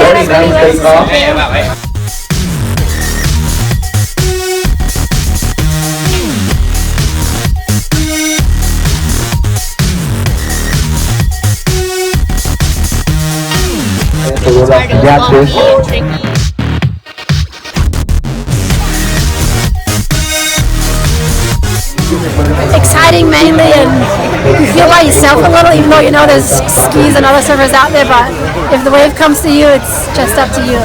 Very nice takeoff. Exciting mainly, and you feel by yourself a little, even though you know there's skis and other surfers out there, but if the wave comes to you, it's just up to you.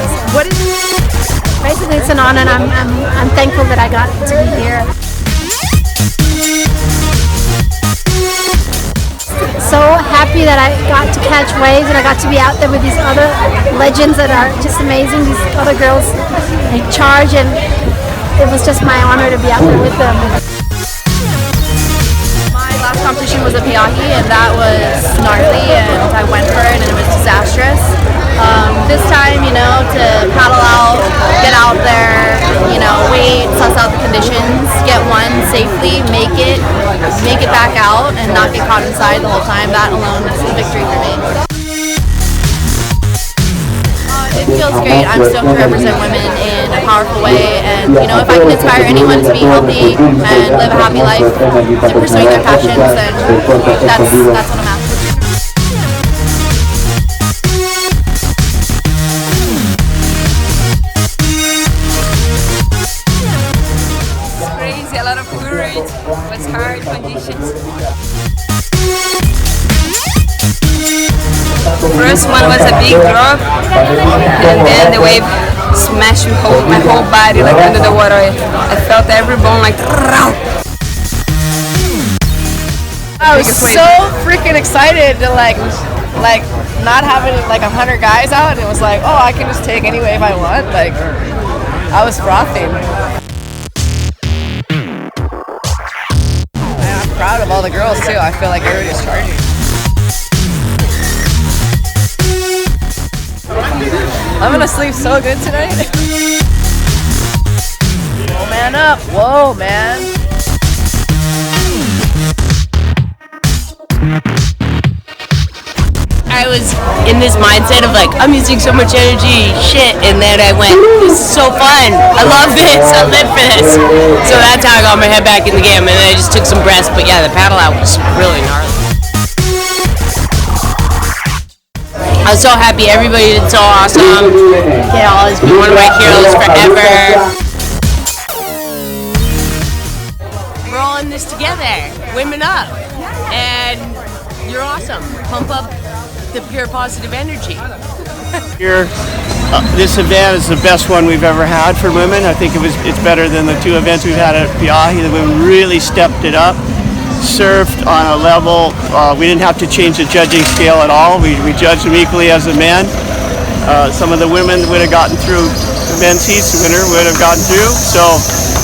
Basically, it's an honor, and I'm thankful that I got to be here. So happy that I got to catch waves and I got to be out there with these other legends that are just amazing. These other girls, they charge, and it was just my honor to be out there with them. My last competition was a Piahi, and that was gnarly, and I went for it, and it was disastrous. This time, to paddle out, get out there, wait, suss out the conditions, get one safely, make it back out, and not get caught inside the whole time. That alone is a victory for me. It feels great. I'm stoked to represent women in a powerful way, and if I can inspire anyone to be healthy and live a happy life to pursuing their passions, then that's what I'm after. A lot of courage, was hard conditions. First one was a big drop, and then the wave smashed my whole body like under the water. I felt every bone like. I was so freaking excited to like not having like 100 guys out. It was like, oh, I can just take any wave I want. Like I was frothing. Proud of all the girls too. I feel like everybody's charging. I'm gonna sleep so good tonight. Oh man up. Whoa man. I was in this mindset of like, I'm using so much energy, shit, and then I went, this is so fun, I love this, I live for this. So that's how I got my head back in the game, and then I just took some breaths, but yeah, the paddle out was really gnarly. I was so happy, everybody did so awesome. Gail has been one of my heroes forever. We're all in this together, women up, and you're awesome, pump up the pure positive energy. Here, this event is the best one we've ever had for women. I think it's better than the two events we've had at Piahi. The women really stepped it up, surfed on a level. We didn't have to change the judging scale at all. We judged them equally as the men. Some of the women would have gotten through the men's heats. The winner would have gotten through. So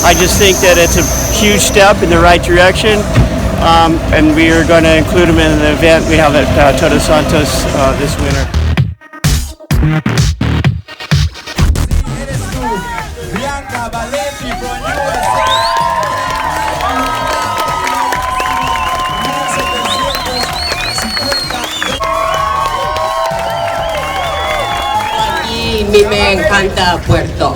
I just think that it's a huge step in the right direction. And we are going to include them in the event we have at Todos Santos this winter. Bianca Valenti from USA. Aquí me encanta Puerto.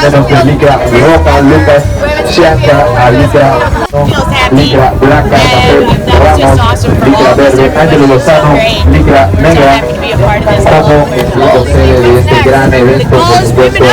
Tenemos licra roja, Lucas, Bianca, Licra, Licra blanca, Ramos, Licra verde, Ángelo Lozano, Licra negra, como el grupo sede de este gran evento, por supuesto.